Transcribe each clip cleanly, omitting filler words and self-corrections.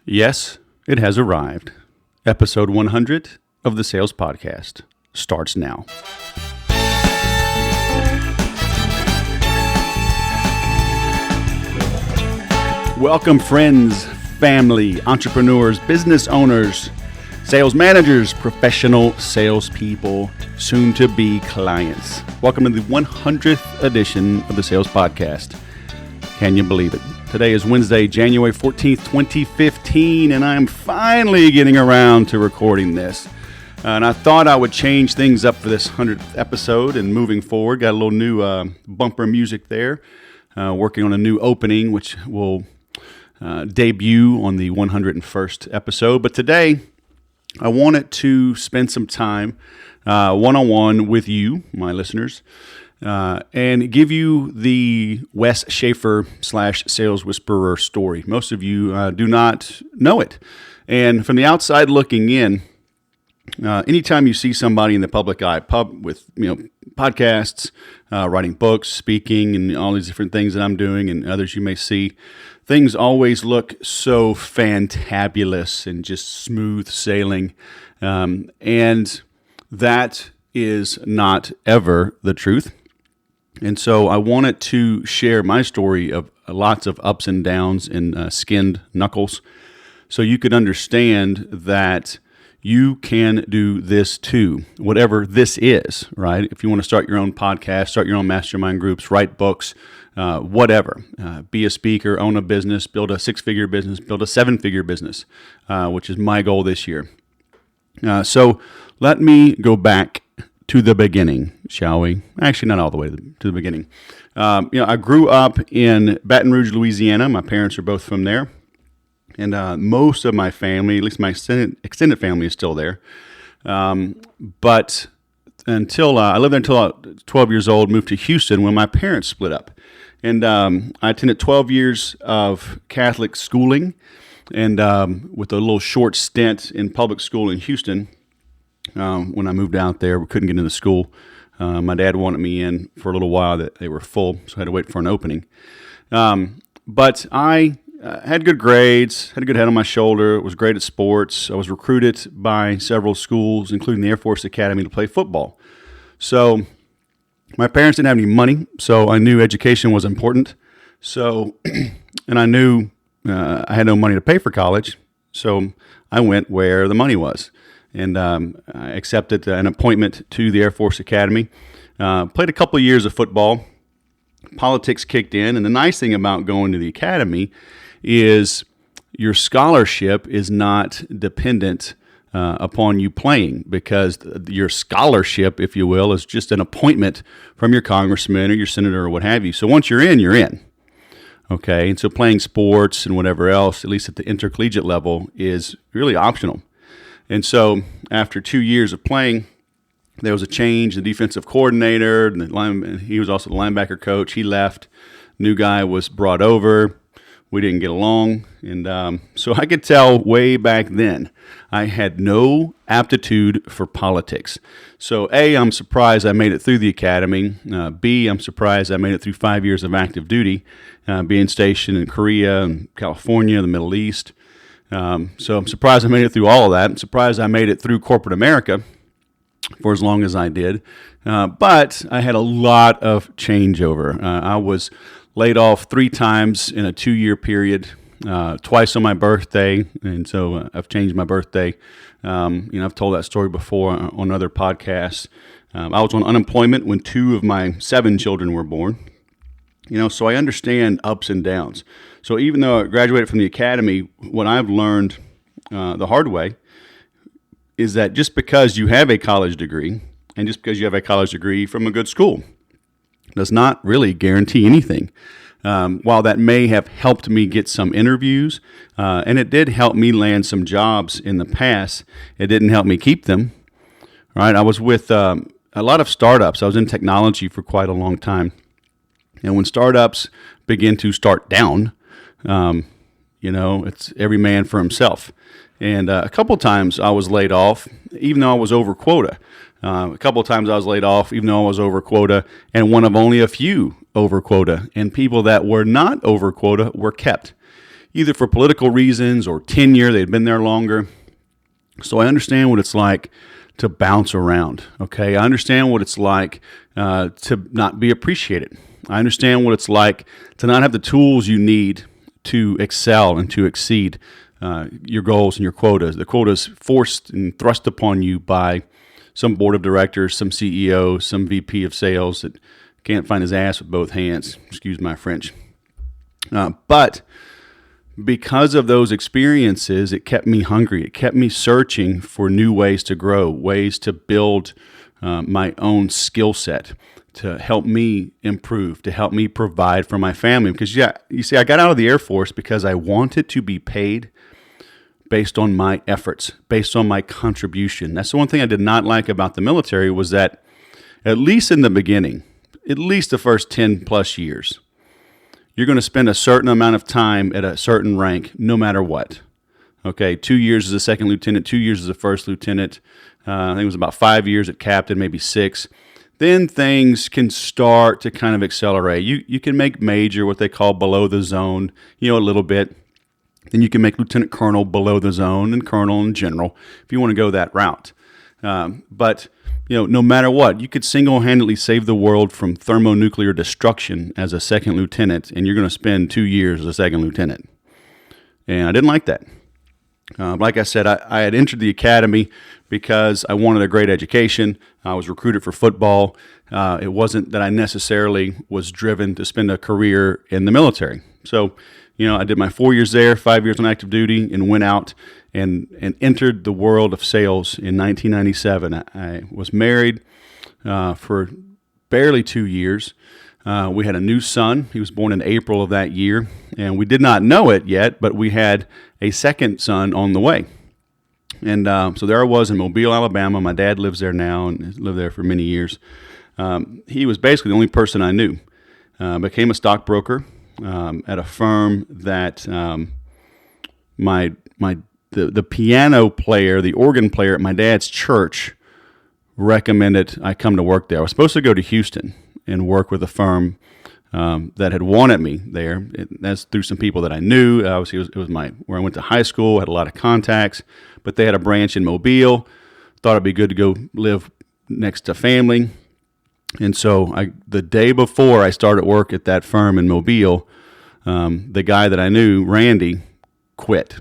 Yes, it has arrived. Episode 100 of the Sales Podcast starts now. Welcome, friends, family, entrepreneurs, business owners, sales managers, professional salespeople, soon-to-be clients. Welcome to the 100th edition of the Sales Podcast. Can you believe it? Today is Wednesday, January 14th, 2015, and I'm finally getting around to recording this. And I thought I would change things up for this 100th episode and moving forward. Got a little new bumper music there. Working on a new opening, which will debut on the 101st episode. But today, I wanted to spend some time one-on-one with you, my listeners, and give you the Wes Schaefer / Sales Whisperer story. Most of you do not know it. And from the outside looking in, anytime you see somebody in the public eye, with podcasts, writing books, speaking, and all these different things that I'm doing and others you may see, things always look so fantabulous and just smooth sailing. And that is not ever the truth. And so I wanted to share my story of lots of ups and downs and skinned knuckles so you could understand that you can do this too, whatever this is, right? If you want to start your own podcast, start your own mastermind groups, write books, whatever, be a speaker, own a business, build a six-figure business, build a seven-figure business, which is my goal this year. So let me go back to the beginning, shall we? Actually, not all the way to the beginning. I grew up in Baton Rouge, Louisiana. My parents are both from there. And most of my family, at least my extended family, is still there. But until I lived there until I was 12 years old, moved to Houston when my parents split up. And I attended 12 years of Catholic schooling, and with a little short stint in public school in Houston. When I moved out there, we couldn't get into school. My dad wanted me in for a little while. That they were full, so I had to wait for an opening. But I had good grades, had a good head on my shoulder, was great at sports. I was recruited by several schools, including the Air Force Academy, to play football. So my parents didn't have any money, so I knew education was important. So, and I knew I had no money to pay for college, so I went where the money was. And I accepted an appointment to the Air Force Academy. Played a couple of years of football. Politics kicked in. And the nice thing about going to the academy is your scholarship is not dependent upon you playing, because your scholarship, if you will, is just an appointment from your congressman or your senator or what have you. So once you're in, you're in. Okay, and so playing sports and whatever else, at least at the intercollegiate level, is really optional. And so after 2 years of playing, there was a change. The defensive coordinator, and he was also the linebacker coach. He left. New guy was brought over. We didn't get along. And so I could tell way back then I had no aptitude for politics. So A, I'm surprised I made it through the academy. B, I'm surprised I made it through 5 years of active duty, being stationed in Korea and California, the Middle East. So I'm surprised I made it through all of that. I'm surprised I made it through corporate America for as long as I did. But I had a lot of changeover. I was laid off 3 times in a 2-year period, twice on my birthday. And so I've changed my birthday. I've told that story before on other podcasts. I was on unemployment when 2 of my 7 children were born. So I understand ups and downs. So even though I graduated from the academy, what I've learned the hard way is that just because you have a college degree, and just because you have a college degree from a good school, does not really guarantee anything. While that may have helped me get some interviews, and it did help me land some jobs in the past, it didn't help me keep them. Right? I was with a lot of startups. I was in technology for quite a long time. And when startups begin to start down, it's every man for himself. And a couple of times I was laid off, even though I was over quota. A couple of times I was laid off, even though I was over quota, and one of only a few over quota. And people that were not over quota were kept. either for political reasons or tenure. They'd been there longer. So I understand what it's like to bounce around, okay? I understand what it's like to not be appreciated. I understand what it's like to not have the tools you need to excel and to exceed your goals and your quotas. The quotas forced and thrust upon you by some board of directors, some CEO, some VP of sales that can't find his ass with both hands. Excuse my French. But because of those experiences, it kept me hungry. It kept me searching for new ways to grow, ways to build my own skill set, to help me improve, to help me provide for my family. Because, you see, I got out of the Air Force because I wanted to be paid based on my efforts, based on my contribution. That's the one thing I did not like about the military, was that at least in the beginning, at least the first 10 plus years, you're going to spend a certain amount of time at a certain rank no matter what. Okay, 2 years as a second lieutenant, 2 years as a first lieutenant. I think it was about 5 years at captain, maybe 6. Then things can start to kind of accelerate. You can make major, what they call below the zone, a little bit. Then you can make lieutenant colonel below the zone, and colonel and general if you want to go that route. But no matter what, you could single-handedly save the world from thermonuclear destruction as a second lieutenant, and you're going to spend 2 years as a second lieutenant. And I didn't like that. Like I said, I had entered the academy because I wanted a great education. I was recruited for football. It wasn't that I necessarily was driven to spend a career in the military. So, I did my 4 years there, 5 years on active duty, and went out and entered the world of sales in 1997. I was married for barely 2 years. We had a new son. He was born in April of that year, and we did not know it yet, but we had a second son on the way. And so there I was in Mobile, Alabama. My dad lives there now and has lived there for many years. He was basically the only person I knew. Became a stockbroker at a firm that the piano player, the organ player at my dad's church recommended I come to work there. I was supposed to go to Houston and work with a firm that had wanted me there. That's through some people that I knew. Obviously, it was where I went to high school, had a lot of contacts, but they had a branch in Mobile. Thought it'd be good to go live next to family. And so the day before I started work at that firm in Mobile, the guy that I knew, Randy, quit.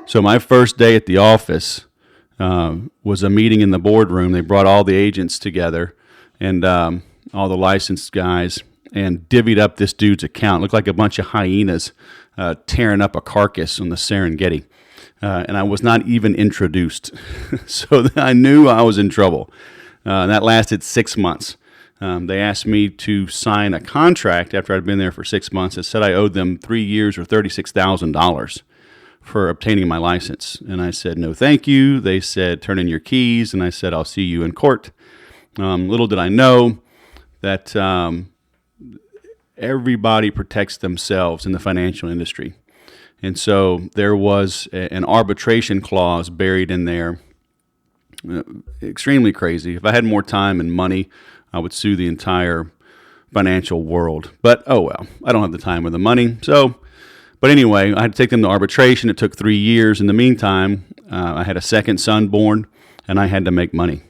So my first day at the office was a meeting in the boardroom. They brought all the agents together and all the licensed guys and divvied up this dude's account. It looked like a bunch of hyenas tearing up a carcass on the Serengeti. And I was not even introduced. So I knew I was in trouble. That lasted 6 months. They asked me to sign a contract after I'd been there for 6 months that said I owed them 3 years or $36,000 for obtaining my license. And I said, no, thank you. They said, turn in your keys. And I said, I'll see you in court. Little did I know that everybody protects themselves in the financial industry. And so there was an arbitration clause buried in there. Extremely crazy. If I had more time and money, I would sue the entire financial world. But, oh well, I don't have the time or the money. But anyway, I had to take them to arbitration. It took 3 years. In the meantime, I had a second son born, and I had to make money,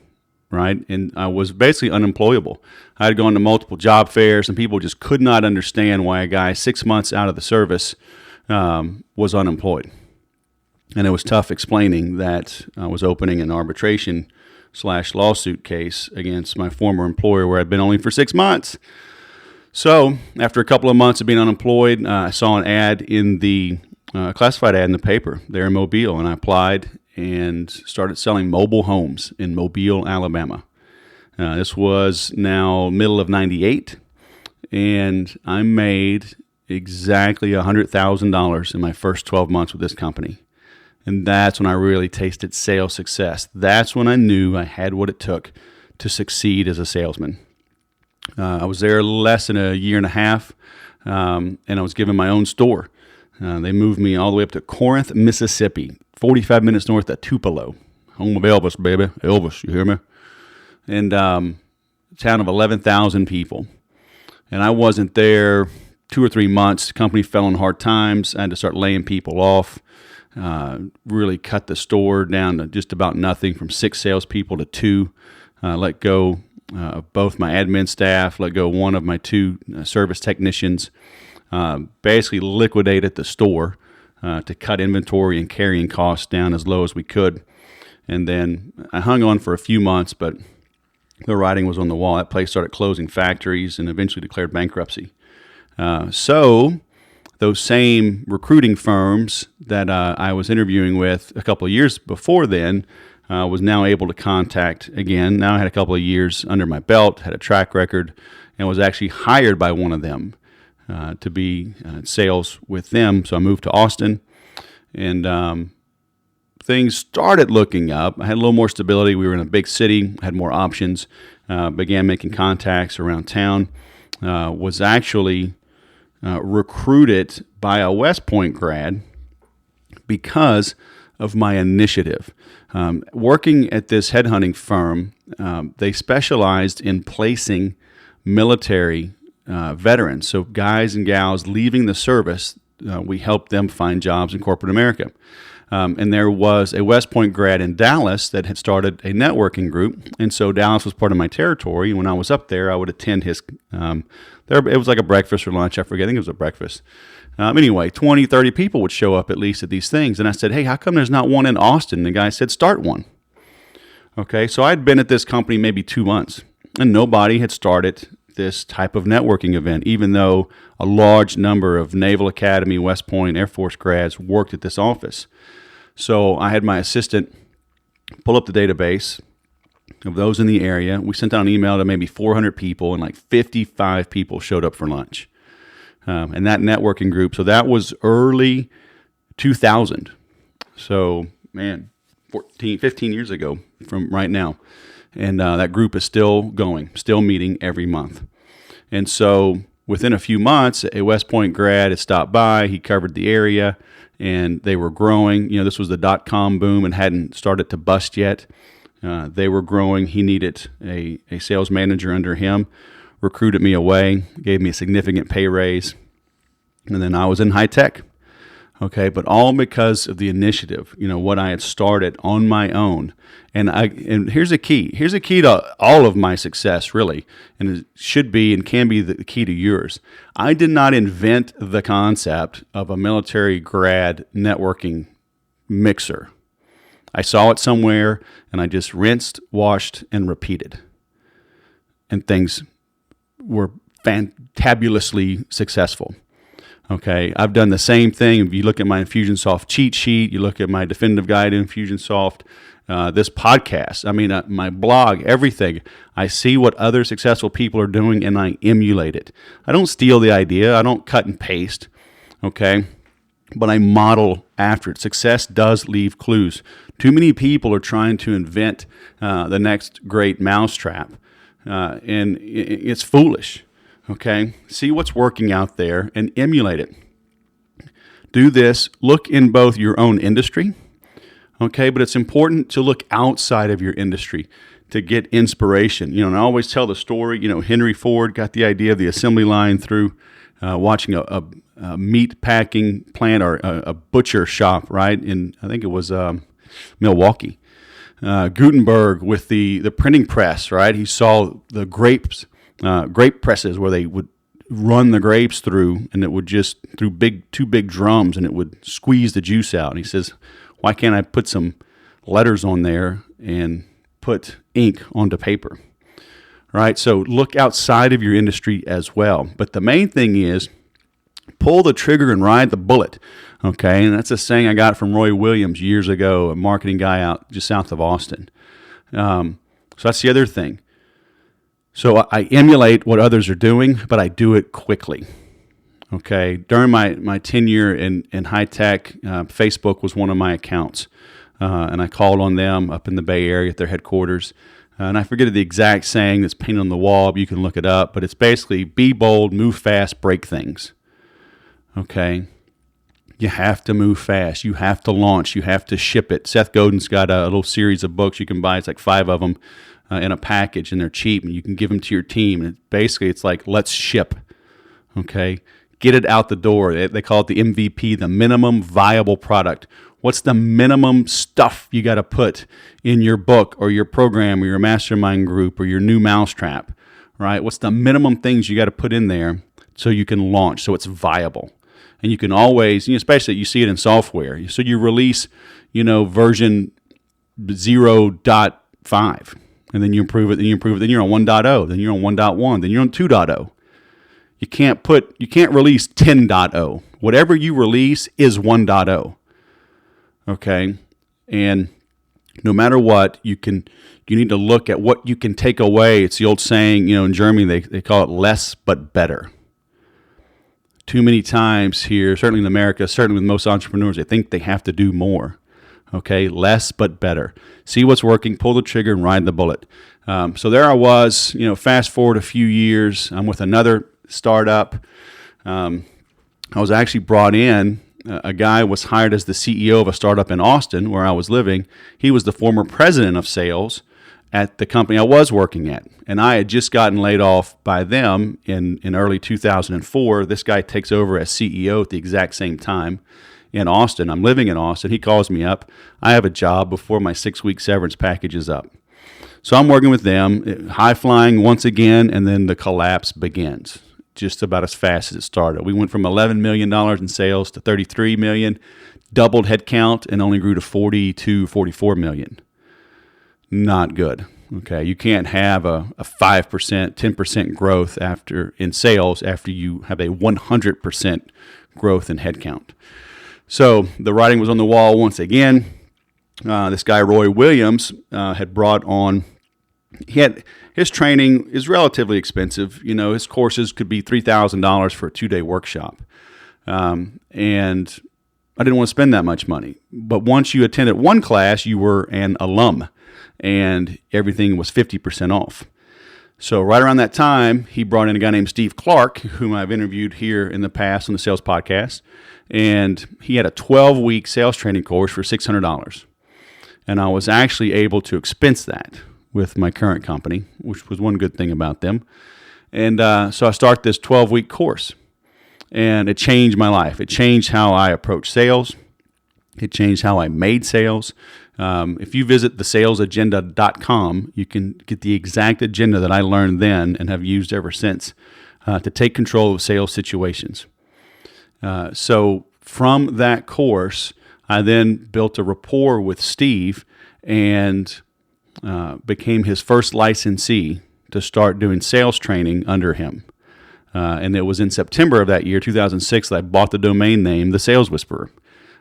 right? And I was basically unemployable. I had gone to multiple job fairs, and people just could not understand why a guy 6 months out of the service was unemployed. And it was tough explaining that I was opening an arbitration/lawsuit case against my former employer where I'd been only for 6 months. So after a couple of months of being unemployed, I saw an ad in the classified ad in the paper there in Mobile, and I applied and started selling mobile homes in Mobile, Alabama. This was now middle of 98, and I made exactly $100,000 in my first 12 months with this company. And that's when I really tasted sales success. That's when I knew I had what it took to succeed as a salesman. I was there less than a year and a half, and I was given my own store. They moved me all the way up to Corinth, Mississippi, 45 minutes north of Tupelo. Home of Elvis, baby. Elvis, you hear me? And a town of 11,000 people. And I wasn't there 2 or 3 months, the company fell on hard times. I had to start laying people off, really cut the store down to just about nothing, from 6 salespeople to 2. Let go of both my admin staff, let go one of my 2 service technicians, basically liquidated the store to cut inventory and carrying costs down as low as we could. And then I hung on for a few months, but the writing was on the wall. That place started closing factories and eventually declared bankruptcy. So those same recruiting firms that I was interviewing with a couple of years before then was now able to contact again. Now I had a couple of years under my belt, had a track record, and was actually hired by one of them to be sales with them. So I moved to Austin, and things started looking up. I had a little more stability. We were in a big city, had more options, began making contacts around town, was actually recruited by a West Point grad because of my initiative. Working at this headhunting firm, they specialized in placing military veterans, so guys and gals leaving the service. We helped them find jobs in corporate America. And there was a West Point grad in Dallas that had started a networking group, and so Dallas was part of my territory. And when I was up there, I would attend his. It was like a breakfast or lunch. I forget. I think it was a breakfast. Anyway, 20, 30 people would show up at least at these things. And I said, hey, how come there's not one in Austin? And the guy said, start one. Okay, so I'd been at this company maybe 2 months, and nobody had started this type of networking event, even though a large number of Naval Academy, West Point, Air Force grads worked at this office. So I had my assistant pull up the database of those in the area. We sent out an email to maybe 400 people, and like 55 people showed up for lunch. And that networking group, so that was early 2000. So, man, 15 years ago from right now. And that group is still going, still meeting every month. And so within a few months, a West Point grad had stopped by. He covered the area, and they were growing. You know, this was the dot-com boom and hadn't started to bust yet. They were growing. He needed a sales manager under him, recruited me away, gave me a significant pay raise, and then I was in high tech. Okay, but all because of the initiative, you know, what I had started on my own. And here's a key. Here's a key to all of my success, really, and it should be and can be the key to yours. I did not invent the concept of a military grad networking mixer. I saw it somewhere, and I just rinsed, washed, and repeated. And things were fantabulously successful. Okay, I've done the same thing. If you look at my Infusionsoft cheat sheet, you look at my definitive guide in Infusionsoft, this podcast, my blog, everything. I see what other successful people are doing, and I emulate it. I don't steal the idea. I don't cut and paste, okay? But I model after it. Success does leave clues. Too many people are trying to invent the next great mousetrap, and it's foolish. Okay, see what's working out there and emulate it. Do this. Look in both your own industry, okay, but it's important to look outside of your industry to get inspiration. You know, and I always tell the story, you know, Henry Ford got the idea of the assembly line through watching a meat packing plant or a butcher shop, right, in, I think it was Milwaukee. Gutenberg with the printing press, right, he saw the grape presses where they would run the grapes through, and it would just through two big drums, and it would squeeze the juice out. And he says, why can't I put some letters on there and put ink onto paper? Right? So look outside of your industry as well. But the main thing is pull the trigger and ride the bullet. Okay? And that's a saying I got from Roy Williams years ago, a marketing guy out just south of Austin. So that's the other thing. So I emulate what others are doing, but I do it quickly. Okay. During my tenure in high tech, Facebook was one of my accounts, and I called on them up in the Bay Area at their headquarters. And I forget the exact saying that's painted on the wall, but you can look it up. But it's basically be bold, move fast, break things. Okay. You have to move fast. You have to launch. You have to ship it. Seth Godin's got a little series of books you can buy. It's like 5 of them. In a package, and they're cheap, and you can give them to your team. And basically, it's like, let's ship. Okay, Get it out the door. They call it the MVP, the minimum viable product. What's the minimum stuff you got to put in your book or your program or your mastermind group or your new mousetrap, right? What's the minimum things you got to put in there so you can launch, so it's viable? And you can always, especially you see it in software. So you release, version 0.5, and then you improve it, then you're on 1.0, then you're on 1.1, then you're on 2.0. You can't release 10.0. Whatever you release is 1.0. Okay? And no matter what, you need to look at what you can take away. It's the old saying, in Germany they call it less but better. Too many times here, certainly in America, certainly with most entrepreneurs, they think they have to do more. Okay, less but better. See what's working, pull the trigger, and ride the bullet. So there I was. Fast forward a few years, I'm with another startup. I was actually brought in. A guy was hired as the CEO of a startup in Austin, where I was living. He was the former president of sales at the company I was working at. And I had just gotten laid off by them in early 2004. This guy takes over as CEO at the exact same time in Austin. I'm living in Austin. He calls me up. I have a job before my 6-week severance package is up. So I'm working with them, high flying once again, and then the collapse begins just about as fast as it started. We went from $11 million in sales to $33 million, doubled headcount, and only grew to 44 million. Not good. Okay, you can't have a 5%, 10% growth in sales after you have a 100% growth in headcount. So the writing was on the wall once again. This guy Roy Williams had brought on. His training is relatively expensive. His courses could be $3,000 for a 2-day workshop, and I didn't want to spend that much money. But once you attended one class, you were an alum, and everything was 50% off. So right around that time, he brought in a guy named Steve Clark, whom I've interviewed here in the past on the Sales Podcast, and he had a 12-week sales training course for $600. And I was actually able to expense that with my current company, which was one good thing about them. And so I start this 12-week course, and it changed my life. It changed how I approach sales. It changed how I made sales. If you visit thesalesagenda.com, you can get the exact agenda that I learned then and have used ever since to take control of sales situations. So from that course, I then built a rapport with Steve and became his first licensee to start doing sales training under him. And it was in September of that year, 2006, that I bought the domain name, The Sales Whisperer.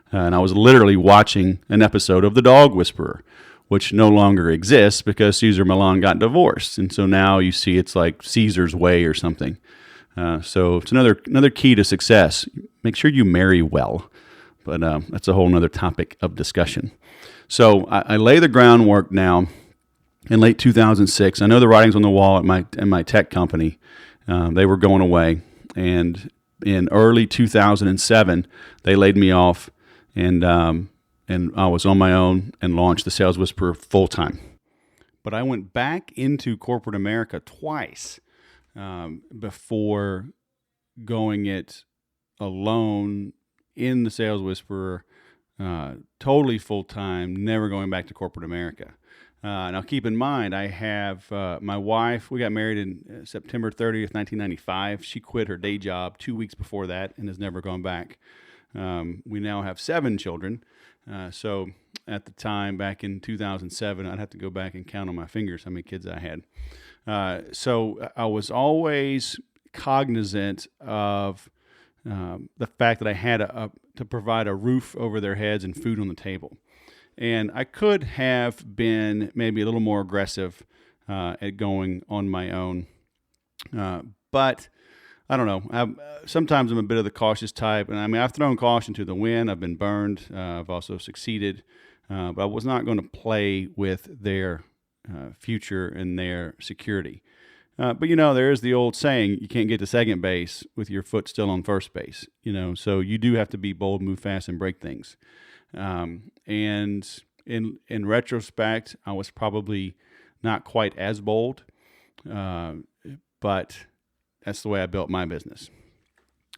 And I was literally watching an episode of The Dog Whisperer, which no longer exists because Cesar Millan got divorced. And so now you see it's like Caesar's Way or something. So it's another key to success. Make sure you marry well. But that's a whole other topic of discussion. So I lay the groundwork now in late 2006. I know the writing's on the wall at my tech company. They were going away. And in early 2007, they laid me off. And I was on my own and launched the Sales Whisperer full time. But I went back into corporate America twice before going it alone in the Sales Whisperer, totally full time, never going back to corporate America. Now keep in mind, I have my wife. We got married in September 30th, 1995. She quit her day job 2 weeks before that and has never gone back. We now have 7 children. So at the time, back in 2007, I'd have to go back and count on my fingers how many kids I had. So I was always cognizant of the fact that I had to provide a roof over their heads and food on the table. And I could have been maybe a little more aggressive at going on my own. But I don't know. Sometimes I'm a bit of the cautious type. And I mean, I've thrown caution to the wind. I've been burned. I've also succeeded. But I was not going to play with their future and their security. But, there is the old saying, you can't get to second base with your foot still on first base. So you do have to be bold, move fast, and break things. And in retrospect, I was probably not quite as bold, but that's the way I built my business.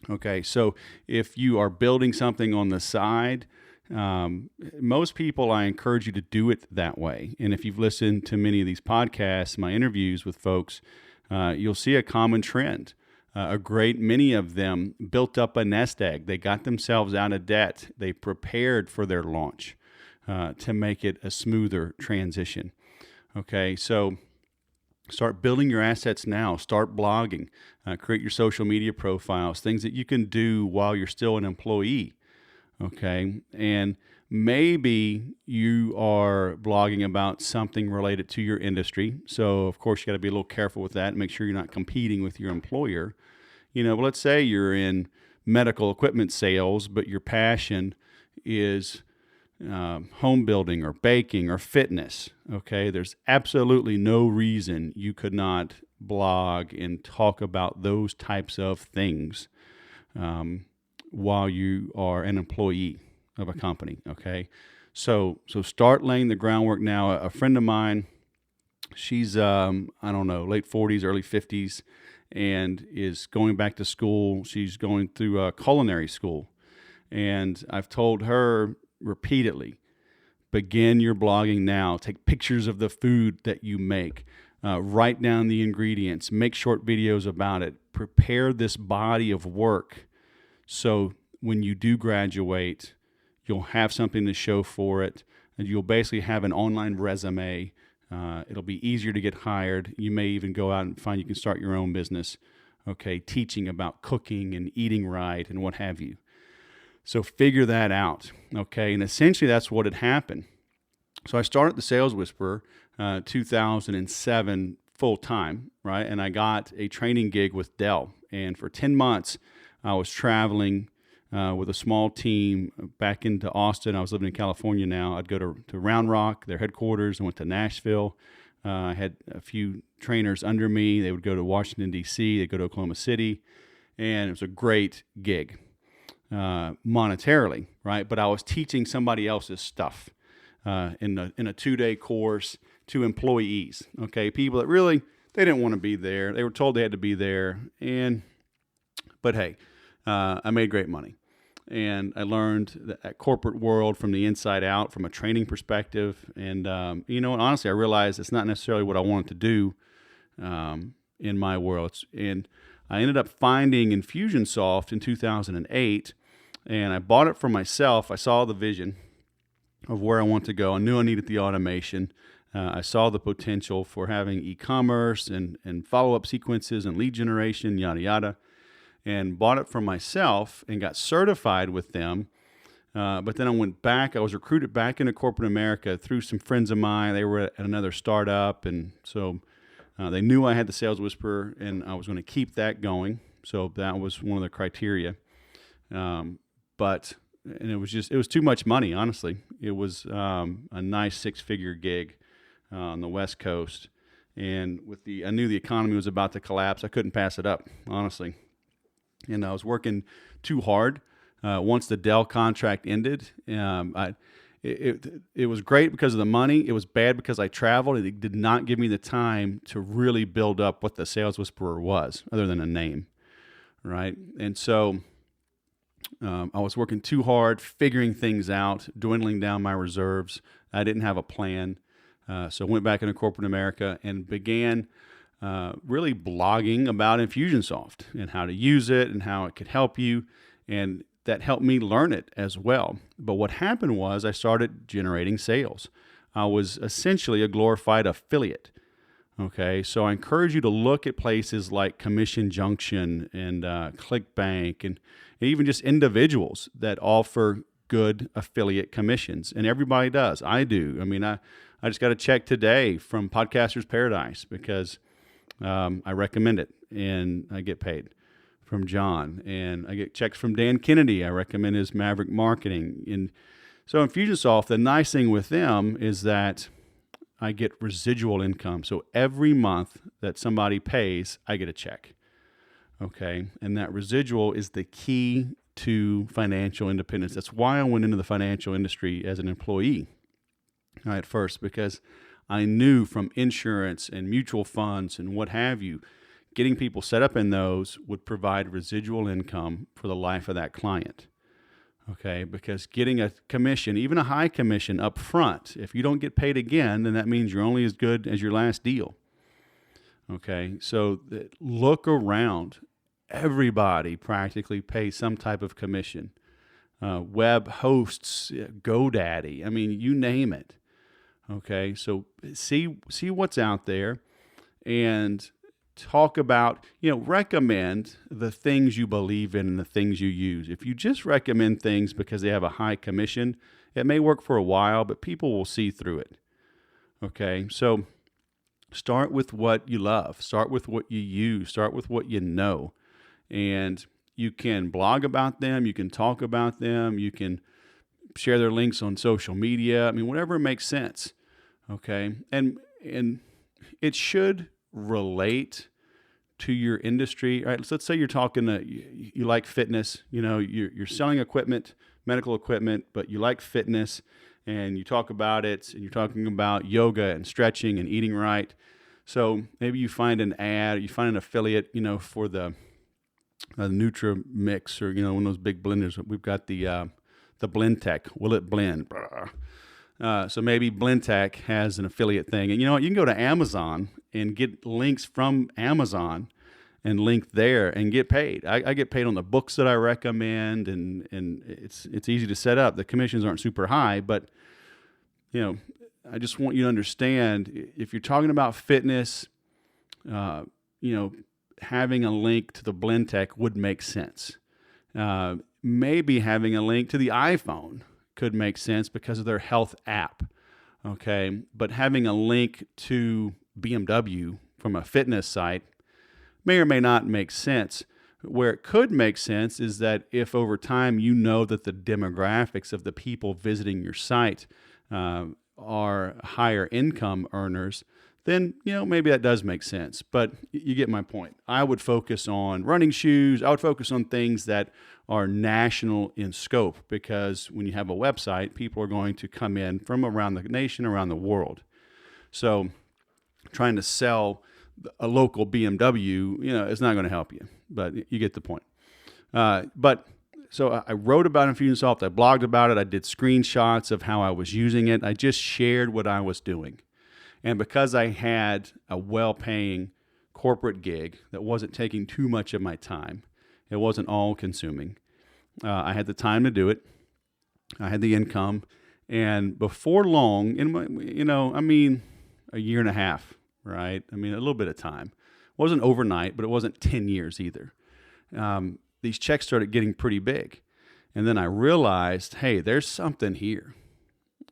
Okay, so if you are building something on the side, most people, I encourage you to do it that way. And if you've listened to many of these podcasts, my interviews with folks, you'll see a common trend. A great many of them built up a nest egg. They got themselves out of debt. They prepared for their launch to make it a smoother transition. Okay, so start building your assets now. Start blogging. Create your social media profiles, things that you can do while you're still an employee. Okay, and maybe you are blogging about something related to your industry. So, of course, you got to be a little careful with that and make sure you're not competing with your employer. But let's say you're in medical equipment sales, but your passion is home building or baking or fitness. Okay, there's absolutely no reason you could not blog and talk about those types of things while you are an employee of a company. Okay, so start laying the groundwork now. A friend of mine, she's I don't know, late 40s, early 50s, and is going back to school. She's going through a culinary school, and I've told her repeatedly, begin your blogging now. Take pictures of the food that you make. Write down the ingredients. Make short videos about it. Prepare this body of work so when you do graduate, you'll have something to show for it, and you'll basically have an online resume. It'll be easier to get hired. You may even go out and find you can start your own business, okay, teaching about cooking and eating right and what have you. So figure that out, okay? And essentially that's what had happened. So I started the Sales Whisperer 2007 full-time, right? And I got a training gig with Dell. And for 10 months, I was traveling with a small team back into Austin. I was living in California now. I'd go to Round Rock, their headquarters. I went to Nashville. I had a few trainers under me. They would go to Washington, D.C. They'd go to Oklahoma City. And it was a great gig. Monetarily, right? But I was teaching somebody else's stuff in a 2-day course to employees, okay? People that really, they didn't want to be there. They were told they had to be there. But hey, I made great money. And I learned that corporate world from the inside out, from a training perspective. And, honestly, I realized it's not necessarily what I wanted to do in my world. And I ended up finding Infusionsoft in 2008. And I bought it for myself. I saw the vision of where I want to go. I knew I needed the automation. I saw the potential for having e-commerce and follow-up sequences and lead generation, yada, yada, and bought it for myself and got certified with them. But then I went back. I was recruited back into corporate America through some friends of mine. They were at another startup, and so they knew I had the Sales Whisperer, and I was going to keep that going. So that was one of the criteria. And it was too much money, honestly. It was a nice 6-figure gig on the West Coast. And I knew the economy was about to collapse. I couldn't pass it up, honestly. And I was working too hard. Once the Dell contract ended, it was great because of the money. It was bad because I traveled. It did not give me the time to really build up what the Sales Whisperer was, other than a name, right? And so I was working too hard, figuring things out, dwindling down my reserves. I didn't have a plan. So I went back into corporate America and began really blogging about Infusionsoft and how to use it and how it could help you. And that helped me learn it as well. But what happened was I started generating sales. I was essentially a glorified affiliate. Okay, so I encourage you to look at places like Commission Junction and ClickBank and even just individuals that offer good affiliate commissions. And everybody does. I do. I mean, I just got a check today from Podcasters Paradise because I recommend it and I get paid from John. And I get checks from Dan Kennedy. I recommend his Maverick Marketing. And so Infusionsoft, the nice thing with them is that I get residual income. So every month that somebody pays, I get a check. Okay. And that residual is the key to financial independence. That's why I went into the financial industry as an employee at first, because I knew from insurance and mutual funds and what have you, getting people set up in those would provide residual income for the life of that client. Okay, because getting a commission, even a high commission up front, if you don't get paid again, then that means you're only as good as your last deal. Okay, so look around. Everybody practically pays some type of commission. Web hosts, GoDaddy, I mean, you name it. Okay, so see what's out there and talk about, recommend the things you believe in and the things you use. If you just recommend things because they have a high commission, it may work for a while, but people will see through it. Okay, so start with what you love. Start with what you use. Start with what you know. And you can blog about them. You can talk about them. You can share their links on social media. I mean, whatever makes sense. Okay, and it should relate to your industry. All right, so let's say you're talking you like fitness. You're selling equipment, medical equipment, but you like fitness, and you talk about it, and you're talking about yoga and stretching and eating right. So maybe you find an ad, you find an affiliate, for the Nutri-Mix, or one of those big blenders. We've got the BlendTech. Will it blend? So maybe BlendTech has an affiliate thing, and you know what? You can go to Amazon and get links from Amazon and link there and get paid. I get paid on the books that I recommend, and it's easy to set up. The commissions aren't super high, but I just want you to understand, if you're talking about fitness, having a link to the BlendTech would make sense. Maybe having a link to the iPhone could make sense because of their health app. Okay, but having a link to BMW from a fitness site may or may not make sense. Where it could make sense is that if over time that the demographics of the people visiting your site are higher income earners, then maybe that does make sense. But you get my point. I would focus on running shoes. I would focus on things that are national in scope, because when you have a website, people are going to come in from around the nation, around the world. So trying to sell a local BMW, it's not going to help you, but you get the point. So I wrote about Infusionsoft. I blogged about it. I did screenshots of how I was using it. I just shared what I was doing. And because I had a well-paying corporate gig that wasn't taking too much of my time, it wasn't all consuming, I had the time to do it. I had the income. And before long, a year and a half, right? I mean, a little bit of time. It wasn't overnight, but it wasn't 10 years either. These checks started getting pretty big. And then I realized, hey, there's something here,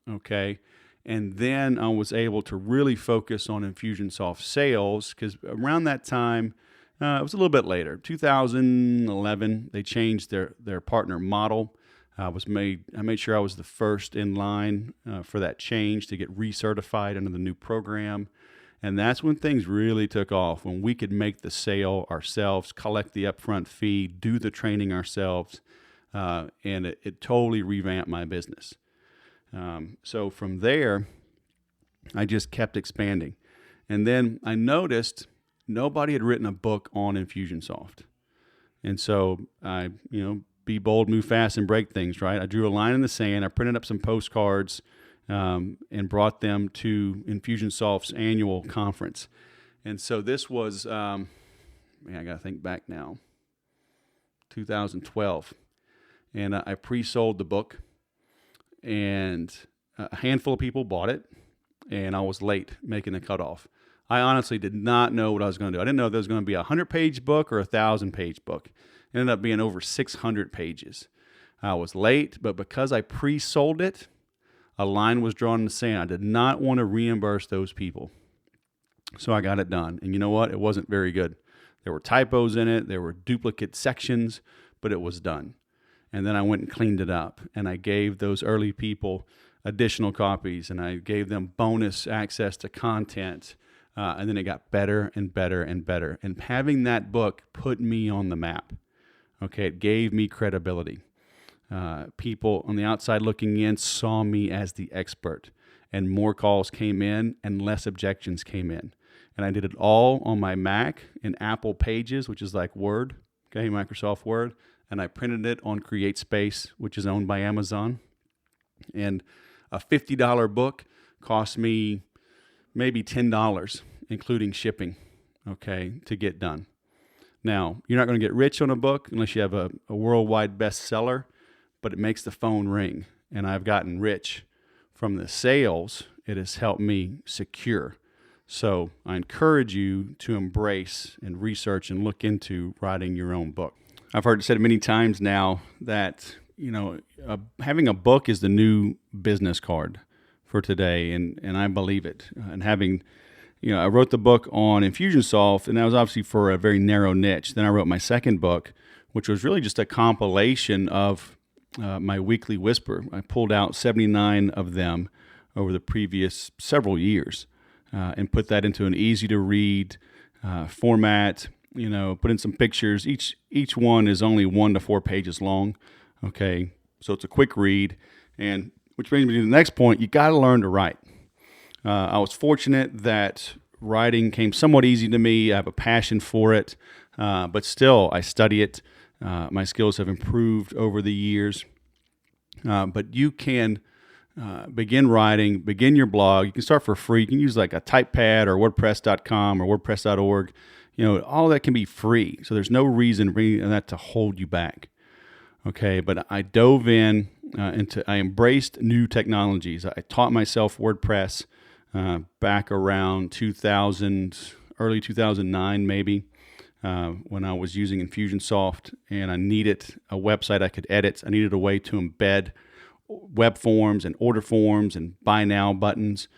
okay? And then I was able to really focus on Infusionsoft sales, because around that time, it was a little bit later, 2011, they changed their partner model. I made sure I was the first in line for that change to get recertified under the new program. And that's when things really took off, when we could make the sale ourselves, collect the upfront fee, do the training ourselves, and it totally revamped my business. So from there, I just kept expanding. And then I noticed nobody had written a book on Infusionsoft. And so I, be bold, move fast, and break things, right? I drew a line in the sand. I printed up some postcards and brought them to Infusionsoft's annual conference. And so this was, I got to think back now, 2012. And I pre-sold the book, and a handful of people bought it, and I was late making the cutoff. I honestly did not know what I was going to do. I didn't know if there was going to be a 100-page book or a 1,000-page book. It ended up being over 600 pages. I was late, but because I pre-sold it, a line was drawn in the sand. I did not want to reimburse those people. So I got it done. And you know what? It wasn't very good. There were typos in it. There were duplicate sections, but it was done. And then I went and cleaned it up, and I gave those early people additional copies, and I gave them bonus access to content. And then it got better and better and better. And having that book put me on the map. Okay, it gave me credibility. People on the outside looking in saw me as the expert, and more calls came in and less objections came in. and I did it all on my Mac in Apple Pages, which is like Word, okay, Microsoft Word, and I printed it on CreateSpace, which is owned by Amazon. And a $50 book cost me maybe $10, including shipping, okay, to get done. Now, you're not going to get rich on a book unless you have a worldwide bestseller, but it makes the phone ring. And I've gotten rich from the sales. It has helped me secure. So I encourage you to embrace and research and look into writing your own book. I've heard it said many times now that, having a book is the new business card for today, and I believe it. And having, I wrote the book on Infusionsoft, and that was obviously for a very narrow niche. Then I wrote my second book, which was really just a compilation of my weekly whisper. I pulled out 79 of them over the previous several years and put that into an easy-to-read format. Put in some pictures. Each one is only 1 to 4 pages long. Okay, so it's a quick read, and which brings me to the next point. You got to learn to write. I was fortunate that writing came somewhat easy to me. I have a passion for it, but still I study it. My skills have improved over the years. But you can begin writing, begin your blog. You can start for free. You can use like a TypePad or WordPress.com or WordPress.org. All that can be free. So there's no reason bringing that to hold you back. Okay, but I dove in I embraced new technologies. I taught myself WordPress back around 2000, early 2009 maybe, when I was using Infusionsoft, and I needed a website I could edit. I needed a way to embed web forms and order forms and buy now buttons.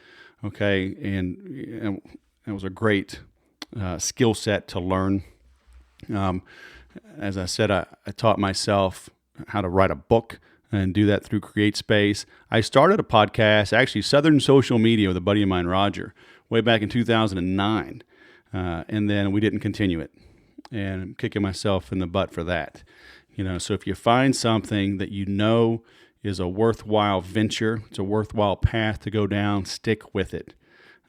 Okay, and it was a great skill set to learn. As I said, I taught myself how to write a book and do that through CreateSpace. I started a podcast, actually Southern Social Media, with a buddy of mine, Roger, way back in 2009. And then we didn't continue it. And I'm kicking myself in the butt for that. So if you find something that is a worthwhile venture, it's a worthwhile path to go down, stick with it.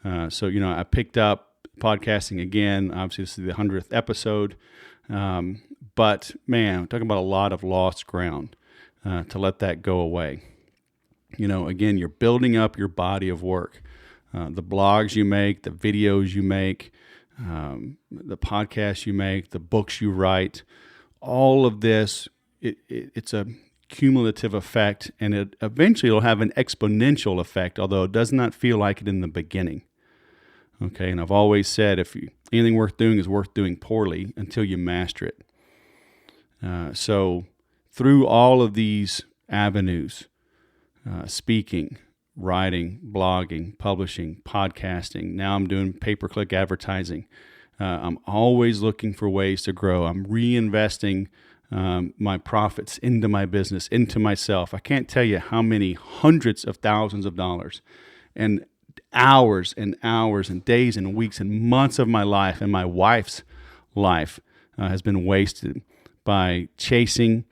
I picked up podcasting again. Obviously, this is the 100th episode. But man, I'm talking about a lot of lost ground to let that go away. Again, you're building up your body of work. The blogs you make, the videos you make, the podcasts you make, the books you write, all of this, it's a cumulative effect, and it eventually will have an exponential effect, although it does not feel like it in the beginning. Okay, and I've always said anything worth doing is worth doing poorly until you master it. So through all of these avenues, speaking, writing, blogging, publishing, podcasting, now I'm doing pay-per-click advertising. I'm always looking for ways to grow. I'm reinvesting my profits into my business, into myself. I can't tell you how many hundreds of thousands of dollars and hours and days and weeks and months of my life and my wife's life has been wasted by chasing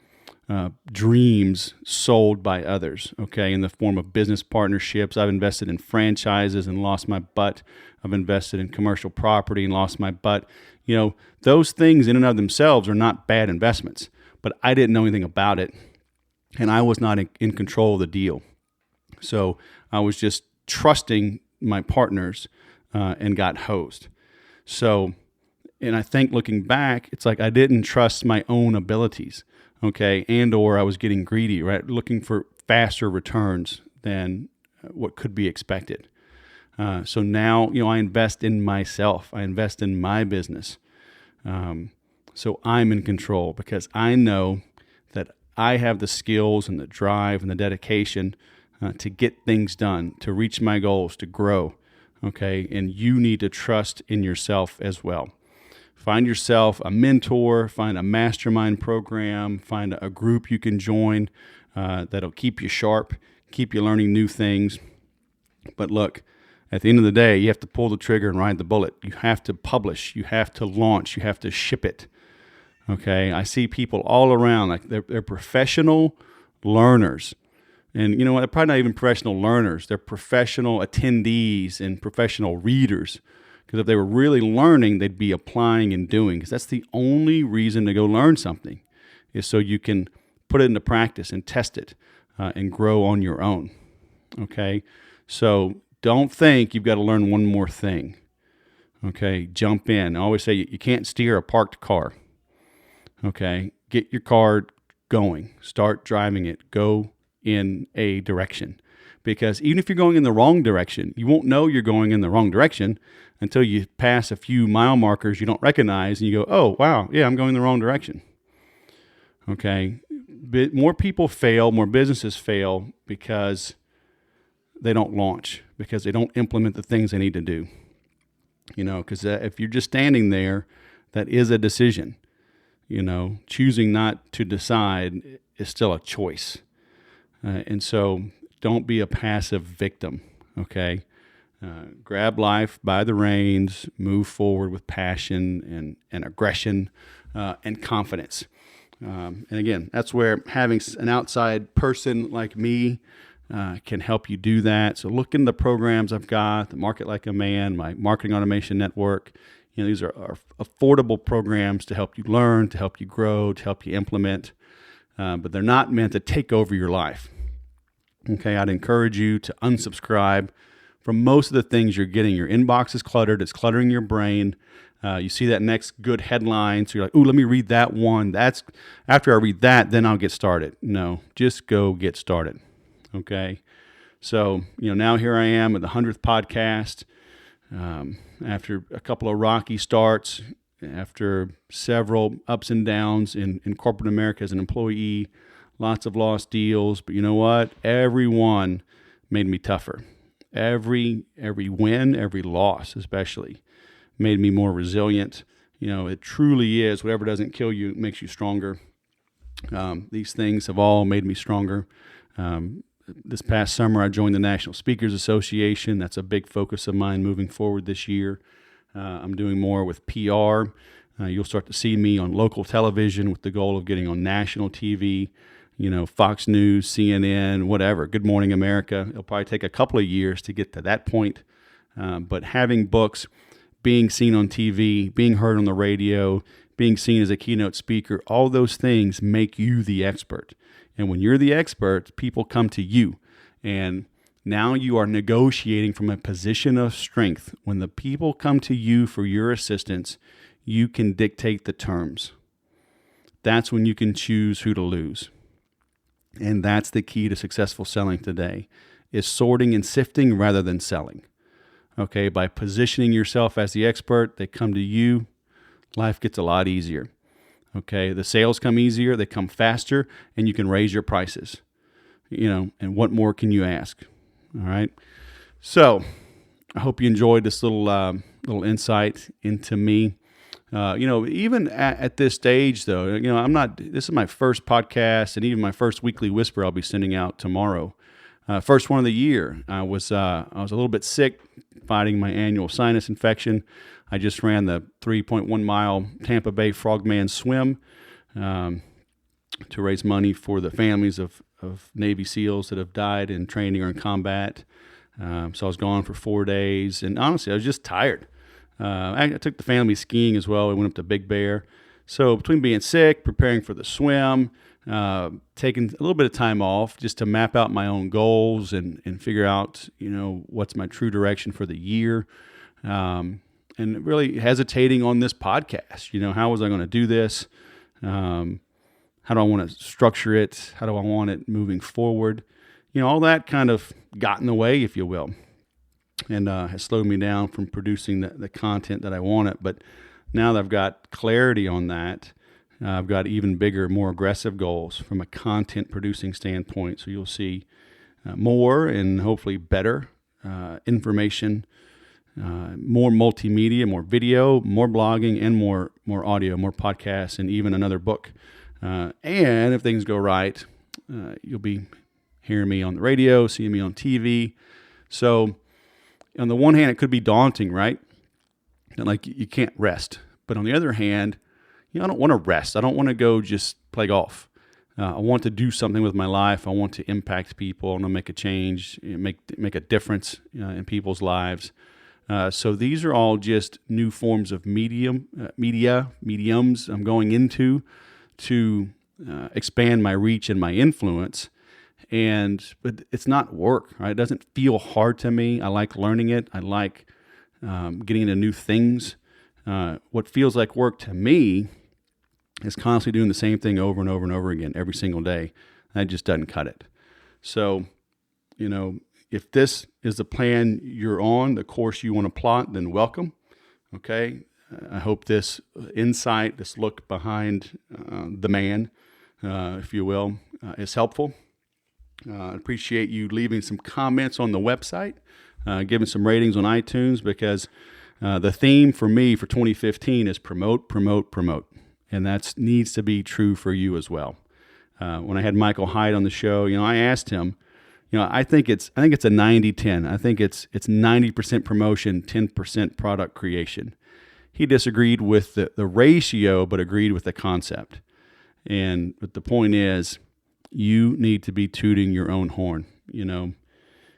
dreams sold by others, okay, in the form of business partnerships. I've invested in franchises and lost my butt. I've invested in commercial property and lost my butt. Those things in and of themselves are not bad investments, but I didn't know anything about it, and I was not in control of the deal. So I was just trusting my partners and got hosed. So, and I think looking back, it's like I didn't trust my own abilities, okay, or I was getting greedy, right, looking for faster returns than what could be expected. So now, I invest in myself. I invest in my business. So I'm in control because I know that I have the skills and the drive and the dedication to get things done, to reach my goals, to grow, okay? And you need to trust in yourself as well. Find yourself a mentor, find a mastermind program, find a group you can join that'll keep you sharp, keep you learning new things. But look, at the end of the day, you have to pull the trigger and ride the bullet. You have to publish, you have to launch, you have to ship it. Okay, I see people all around, like they're professional learners. And you know what? They're probably not even professional learners. They're professional attendees and professional readers. Because if they were really learning, they'd be applying and doing. Because that's the only reason to go learn something, is so you can put it into practice and test it and grow on your own. Okay? So don't think you've got to learn one more thing. Okay? Jump in. I always say you can't steer a parked car. Okay? Get your car going. Start driving it. Go in a direction. Because even if you're going in the wrong direction, you won't know you're going in the wrong direction until you pass a few mile markers you don't recognize and you go, oh, wow, yeah, I'm going in the wrong direction. Okay? But more people fail, more businesses fail because they don't launch, because they don't implement the things they need to do. Because if you're just standing there, that is a decision. Choosing not to decide is still a choice. And so don't be a passive victim, okay? Grab life by the reins, move forward with passion and aggression and confidence. And again, that's where having an outside person like me can help you do that. So look in the programs I've got, the Market Like a Man, my Marketing Automation Network. These are affordable programs to help you learn, to help you grow, to help you implement, but they're not meant to take over your life. Okay, I'd encourage you to unsubscribe from most of the things you're getting. Your inbox is cluttered. It's cluttering your brain. You see that next good headline, so you're like, ooh, let me read that one. That's after I read that, then I'll get started. No, just go get started. Okay, so now here I am at the 100th podcast. After a couple of rocky starts, after several ups and downs in corporate America as an employee, lots of lost deals, but you know what? Every one made me tougher. Every win, every loss especially, made me more resilient. It truly is. Whatever doesn't kill you makes you stronger. These things have all made me stronger. This past summer, I joined the National Speakers Association. That's a big focus of mine moving forward this year. I'm doing more with PR. You'll start to see me on local television with the goal of getting on national TV, Fox News, CNN, whatever, Good Morning America. It'll probably take a couple of years to get to that point. But having books, being seen on TV, being heard on the radio, being seen as a keynote speaker, all those things make you the expert. And when you're the expert, people come to you. And now you are negotiating from a position of strength. When the people come to you for your assistance, you can dictate the terms. That's when you can choose who to lose. And that's the key to successful selling today, is sorting and sifting rather than selling. Okay, by positioning yourself as the expert, they come to you, life gets a lot easier. Okay, the sales come easier, they come faster, and you can raise your prices. And what more can you ask? All right. So I hope you enjoyed this little insight into me. Even at this stage, though, this is my first podcast and even my first weekly whisper I'll be sending out tomorrow. First one of the year. I was a little bit sick, fighting my annual sinus infection. I just ran the 3.1 mile Tampa Bay Frogman swim to raise money for the families of Navy SEALs that have died in training or in combat. So I was gone for 4 days, and honestly, I was just tired. I took the family skiing as well. We went up to Big Bear. So between being sick, preparing for the swim, taking a little bit of time off just to map out my own goals and figure out, what's my true direction for the year. And really hesitating on this podcast. How was I going to do this? How do I want to structure it? How do I want it moving forward? All that kind of got in the way, if you will, and has slowed me down from producing the content that I wanted. But now that I've got clarity on that, I've got even bigger, more aggressive goals from a content producing standpoint. So you'll see more and hopefully better information, more multimedia, more video, more blogging, and more audio, more podcasts, and even another book. And if things go right, you'll be hearing me on the radio, seeing me on TV. So on the one hand, it could be daunting, right? Like you can't rest. But on the other hand, I don't want to rest. I don't want to go just play golf. I want to do something with my life. I want to impact people. I want to make a change, make a difference in people's lives. So these are all just new forms of mediums I'm going into to expand my reach and my influence. But it's not work, right? It doesn't feel hard to me. I like learning it. I like getting into new things. What feels like work to me is constantly doing the same thing over and over and over again every single day. That just doesn't cut it. So, if this is the plan you're on, the course you want to plot, then welcome. Okay. I hope this insight, this look behind the man, if you will, is helpful. I appreciate you leaving some comments on the website, giving some ratings on iTunes, because the theme for me for 2015 is promote, promote, promote. And that needs to be true for you as well. When I had Michael Hyde on the show, I asked him, I think it's a 90-10. I think it's 90% promotion, 10% product creation. He disagreed with the ratio, but agreed with the concept. But the point is, you need to be tooting your own horn.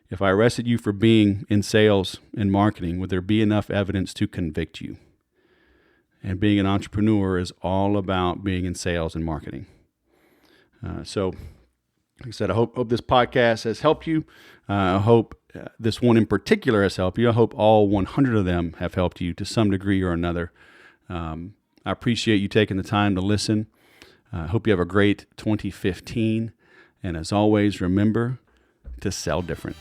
If I arrested you for being in sales and marketing, would there be enough evidence to convict you? And being an entrepreneur is all about being in sales and marketing. So, like I said, I hope this podcast has helped you. I hope this one in particular has helped you. I hope all 100 of them have helped you to some degree or another. I appreciate you taking the time to listen. I hope you have a great 2015. And as always, remember to sell different.